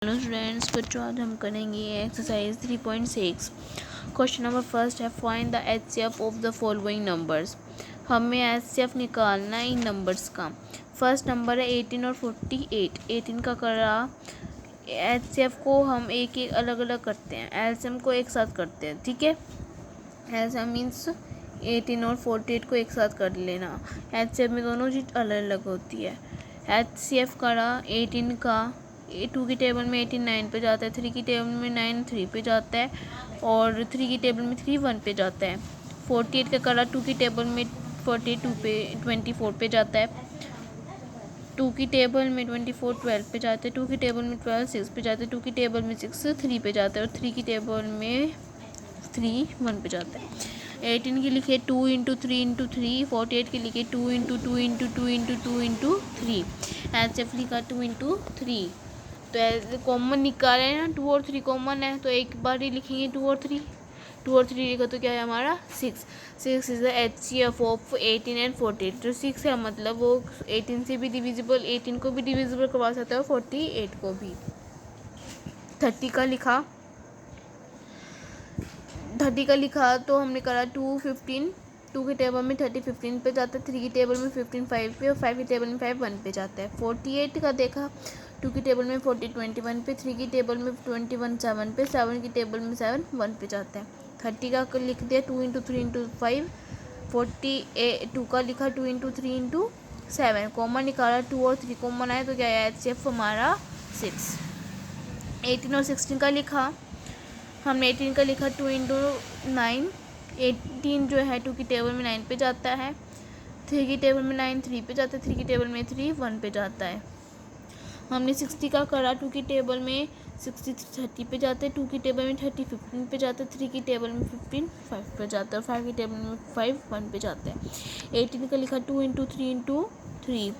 Hello students, बच्चों आज हम करेंगे एक्सरसाइज 3.6। क्वेश्चन नंबर फर्स्ट है find the HCF of the following numbers. हमें एचसीएफ निकालना है इन नंबर्स का। फर्स्ट नंबर है 18 और 48। 18 का करा एचसीएफ को हम एक एक अलग अलग करते हैं, एलसीएम को एक साथ करते हैं। ठीक है, एलसीएम मीन्स 18 और 48 को एक साथ कर लेना। एचसीएफ में दोनों चीज़ अलग अलग होती है। एचसीएफ करा 18 का 2 की टेबल में 18 9 पे जाता है, 3 की टेबल में 9 3 पे जाता है और 3 की टेबल में 3 1 पे जाता है। 48 का करा 2 की टेबल में 42 पे 24 पे जाता है, 2 की टेबल में 24 12 पे जाता है, 2 की टेबल में 12 6 पे जाता है, 2 की टेबल में 6 3 पे जाता है और 3 की टेबल में 3 1 पे जाता है। 18 की लिखे 2 इंटू 3 इंटू 3, 48 की लिखे 2 into 2 into 2 into 2 into 3। HCF लिखा 2 इंटू 3। तो ऐसे कॉमन निकाले हैं ना, 2 और 3 कॉमन है तो एक बार ही लिखेंगे 2 और 3। 2 और 3 लिखा तो क्या है हमारा 6। 6 is the HCF of 18 and 48। जो 6 है मतलब वो 18 से भी डिविजिबल, 18 को भी डिविजिबल करवा सकता है और 48 को भी। 30 का लिखा तो हमने करा 2 15। 2 की टेबल में 30 15 पे जाता है, 3 की टेबल में 15 5 पे और 5 की टेबल में 5 1 पे जाता है। 48 का देखा 2 की टेबल में 40 21 पे, 3 की टेबल में 21 7 पे, 7 की टेबल में 7 1 पे जाता है। 30 का लिख दिया 2 इंटू 3 इंटू 5। 42 का लिखा 2 इंटू 3 इंटू 7। कॉमन निकाला 2 और 3 कॉमन आया तो क्या है एचसीएफ हमारा 6। 18 और 16 का लिखा हमने 18 का लिखा 2 इंटू 9। 18 जो है 2 की टेबल में 9 पे जाता है, 3 की टेबल में 9 3 पे जाता है, 3 की टेबल में 3 1 पे जाता है। हमने 60 का करा 2 की टेबल में 60 30 पे जाते हैं, 2 की टेबल में 30 15 पे जाता है, 3 की टेबल में 15 5 पे जाता है और 5 की टेबल में 5 1 पे जाता है। 18 का लिखा 2 इंटू 3 इंटू 3।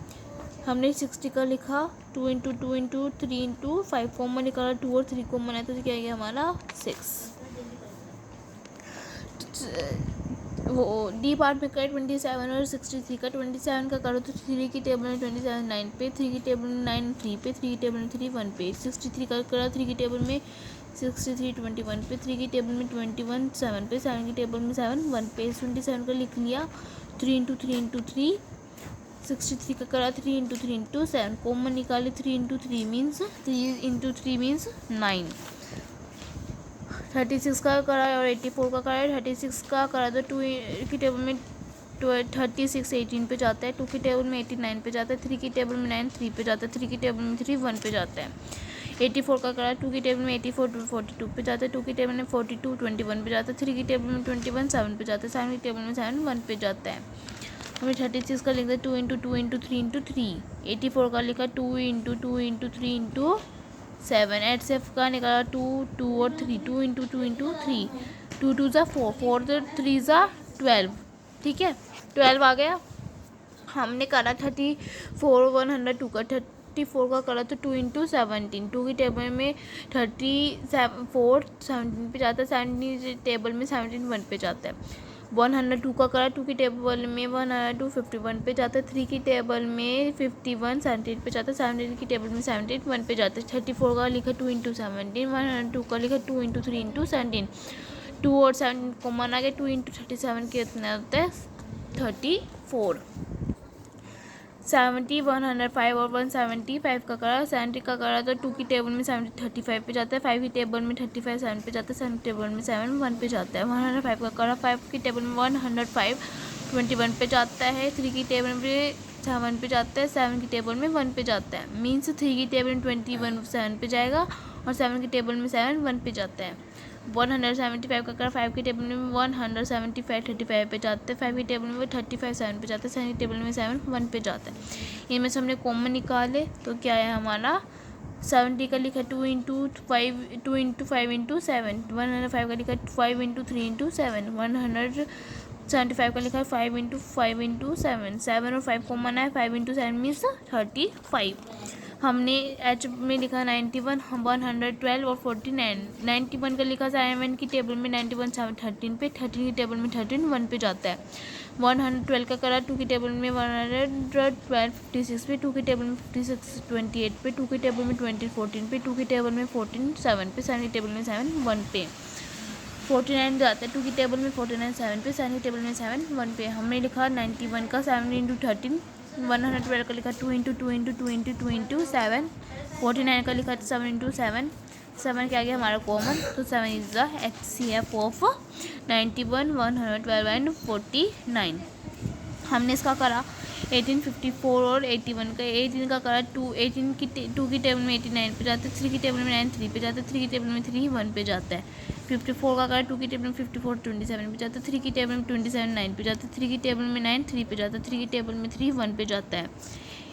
हमने 60 का लिखा 2 इंटू 2 इंटू 3 इंटू 5। कॉमन निकाला 2 और 3 कॉमन है तो क्या है हमारा 6। वो डी पार्ट में करें 27 और 63 का। 27 का करो तो 3 की टेबल में 27 9 पे, 3 की टेबल में 9 3 पे, 3 की टेबल में 3 1 पे। 63 का करा 3 की टेबल में 63 21 पे, 3 की टेबल में 21 7 पे, 7 की टेबल में 7 1 पे। 27 का लिख लिया 3 इंटू 3 इंटू 3। 63 का करा 3 इंटू 3 इंटू 7। कॉमन निकाले 3 इंटू 3 मीन्स 3 इंटू 3 मीन्स 9। 36 का करा और 84 का करा। 36 का करा तो 2 की टेबल में 36 18 पे जाता है, 2 की टेबल में 89 पे जाता है, 3 की टेबल में 9 3 पे जाता है, 3 की टेबल में 3 1 पे जाता है। 84 का करा 2 की टेबल में 84 42 पे जाता है, 2 की टेबल में 42 21 पे जाता है, 3 की टेबल में 21 7 पे जाता है, 7 की टेबल में 7 1 पे जाता है। हमें 36 का लिखा 2 इंटू 2 इंटू 3 इंटू 3। 84 का लिखा 2 इंटू 2 इंटू 3 इंटू 7। एचसीएफ का निकाला 2 2 और 3 2 इंटू 2 इंटू 3। 2 2 ज़ा 4 4 तो 3 ज़ा 12। ठीक है, 12 आ गया। हमने करा 34 102 का। 34 का करा तो 2 इंटू 17। 2 की टेबल में 34 17 पे जाता है, 17 टेबल में 17 1 पे जाता है। 102 का करा 2 की टेबल में 102 51 पे जाता है, 3 की टेबल में 51 17 पे जाता है, 17 की टेबल में 17 1 पे जाता है। 34 का लिखा 2 इंटू 17। 102 का लिखा 2 इंटू 3 इंटू 17। 2 और 7 कॉमन आ गया, 2 इंटू 37 कितना होता है 34। 70 105 और 175 का करा। 70 का करा तो 2 की टेबल में 70 35 पे जाता है, 5 की टेबल में 35 7 पे जाता है, 7 की टेबल में 7 1 पे जाता है। 105 का करा 5 की टेबल में 105 21 पे जाता है, 3 की टेबल में 7 पे जाता है, 7 की टेबल में 1 पे जाता है। मीन्स 3 की टेबल में 21 7 पे जाएगा और 7 की टेबल में 7 1 पे जाता है। 175 का करा 5 की टेबल में 175 35 पे जाते हैं, 5 की टेबल में 35 7 पे जाते हैं, 7 की टेबल में 7 1 पे जाता है। इनमें से हमने कॉमन निकाले तो क्या है हमारा 70 का लिखा 2 इंटू 5 2 इंटू 5 इंटू 7। 105 का लिखा 5 इंटू 3 इंटू 7। 175 का लिखा है 5 इंटू 5 इंटू 7। 7 और 5 कॉमन है, 5 इंटू 7 मीन्स 35। हमने एच में लिखा 91 112 और 49। 91 का लिखा 7 की टेबल में 91 7 13 पे, 13 की टेबल में 13 1 पे जाता है। 112 का करा 2 की टेबल में 112 56 पे, 2 की टेबल में 56 28 पे, 2 की टेबल में 20 14 पे, 2 की टेबल में 14 7 पे, 7 की टेबल में 7 1 पे, 49 जाता है 2 की टेबल में 49 7 पे, 7 की टेबल में 7 1 पे। हमने लिखा 91 का 7 इंटू 13, 112 का लिखा 2 इंटू 2 इंटू 2 इंटू 2 इंटू 7, 49 का लिखा 7 इंटू 7, 7 के आगे हमारा कॉमन, तो 7 is the HCF of 91 112 and 49। हमने इसका करा 1854 और 81 का। 18 का करा 2 की टेबल में 89 पे जाता है, 3 की टेबल में 9 3 पे जाता है, 3 की टेबल में 3 1 पे जाता है। 54 का करा 2 की टेबल में 54 27 पे जाता है, 3 की टेबल में 27 9 पे जाता है, 3 की टेबल में 9 3 पे जाता है, 3 की टेबल में 3 1 पे जाता है।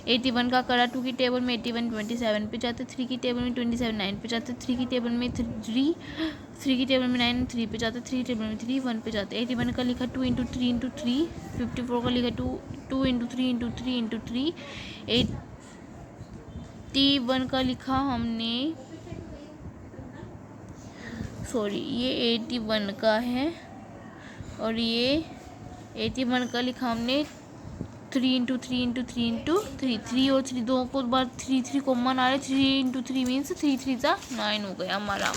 81 का करा 2 की टेबल में 81 27 पे जाता है, 3 की टेबल में 27 9 पे जाता है, 3 की टेबल में 3 की टेबल में 9 3 पे जाता है, 3 की टेबल में 3 1 पे जाता है। 81 का लिखा 2 इंटू 3 इंटू 3, 54 का लिखा 2 इंटू 3 इंटू 3 इंटू 3, 81 का लिखा हमने, सॉरी ये 81 का है और ये 81 का लिखा हमने 3 इंटू 3 इंटू 3 इंटू 3, 3 और 3 दो को बार 3 कॉमन आ रहा है, 3 इंटू 3 मीन्स 3 3 सा 9 हो गया हमारा।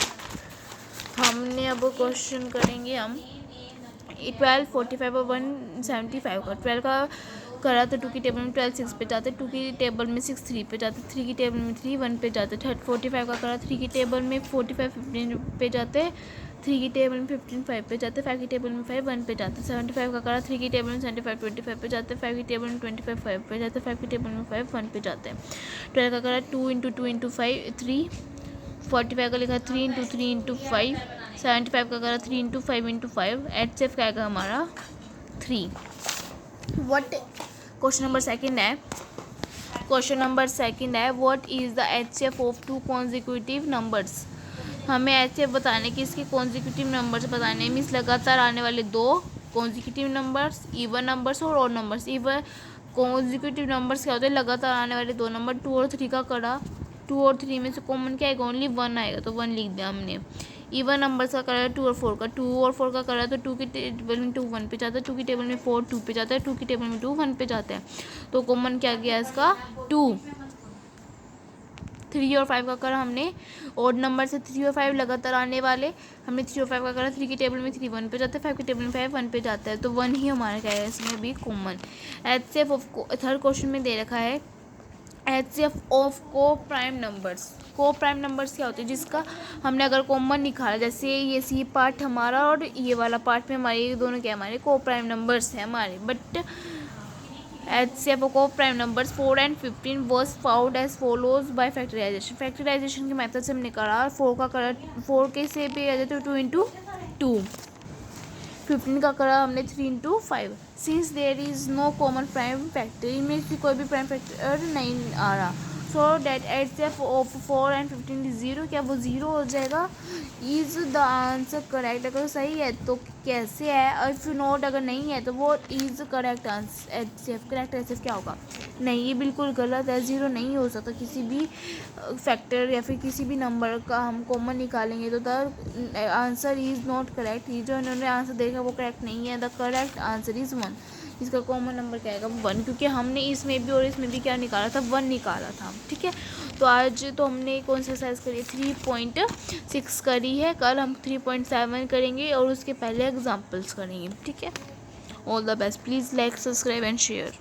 हमने अब क्वेश्चन करेंगे हम 12 45 और 175 का। 12 का करा तो 2 की टेबल में 12 6 पे जाते, 2 की टेबल में 6 3 पे जाते, 3 की टेबल में 3 1 पे जाते। 45 का करा 3 की टेबल में 45 15 पे जाते, 3 की टेबल में 15 5 पे जाते, 5 की टेबल में 5 1 पे जाते। 75 का करा 3 की टेबल में 75 25 पे जाते, 5 की टेबल में 25 5 पे जाते, 5 की टेबल में 5 1 पे जाते। 12 का करा 2 इंटू 2 इंटू 5 3, 45 का लिखा 3 इंटू 3 इंटू 5, 75 का करा 3 इंटू 5 इंटू 5, HCF का आएगा हमारा 3। वट क्वेश्चन नंबर सेकंड है, क्वेश्चन नंबर सेकंड है what is the HCF of 2 consecutive numbers. हमें HCF बताने कि इसके कॉन्जिक्यूटिव नंबर्स बताने, मीन्स लगातार आने वाले 2 कॉन्जिक्यूटिव नंबर्स, इवन नंबर्स और odd numbers. Even consecutive numbers क्या होते हैं, लगातार आने वाले 2 नंबर। 2 और 3 का करा, 2 और 3 में से कॉमन क्या आएगा, ओनली 1 आएगा, तो 1 लिख दिया हमने। इवन नंबर्स का करा 2 और 4 का, 2 और 4 का करा तो 2 की टेबल में 2 1 पे जाता है, 2 की टेबल में 4 2 पे जाता है, 2 की टेबल में 2 1 पे जाता है, तो कॉमन क्या गया इसका 2। 3 और 5 का करा हमने, ऑड नंबर से 3 और 5 लगातार आने वाले, हमने 3 और 5 का करा, 3 की टेबल में 3 1 पे जाता है, 5 की टेबल में 5 1 पे जाता है, तो 1 ही हमारा क्या है इसमें भी common. HCF of third question में दे रखा है HCF of coprime numbers. को प्राइम नंबर्स क्या होते हैं, जिसका हमने अगर कॉमन निकाला, जैसे ये सी पार्ट हमारा और ये वाला पार्ट में हमारे ये दोनों क्या हमारे को प्राइम नंबर्स हैं हमारे। But HCF of coprime numbers 4 and 15 was found as follows by factorisation. Factorisation के मेथड से हमने निकाला, 4 का कलर 4 के से पे आ जाते 2 इंटू 2, 15 का करा हमने 3 into 5। Since there is no common prime factor, इनमें से कोई भी प्राइम फैक्टर नहीं आ रहा, so that HCF of 4 and 15 is 0, क्या वो 0 हो जाएगा। इज़ द आंसर करेक्ट, अगर सही है तो कैसे है, इफ़ नॉट अगर नहीं है तो वो is correct answer HCF। Correct HCF क्या होगा, नहीं ये बिल्कुल गलत है, 0 नहीं हो सकता। किसी भी फैक्टर या फिर किसी भी नंबर का हम कॉमन निकालेंगे तो the answer is not correct. ये जो इन्होंने आंसर देखा वो करेक्ट नहीं है, द करेक्ट आंसर इज़ 1। इसका कॉमन नंबर क्या आएगा 1, क्योंकि हमने इसमें भी और इसमें भी क्या निकाला था 1 निकाला था। ठीक है, तो आज तो हमने कौन सा एक्सरसाइज करी 3.6 करी है, कल हम 3.7 करेंगे और उसके पहले एग्जाम्पल्स करेंगे। ठीक है, all the best, please like subscribe and share.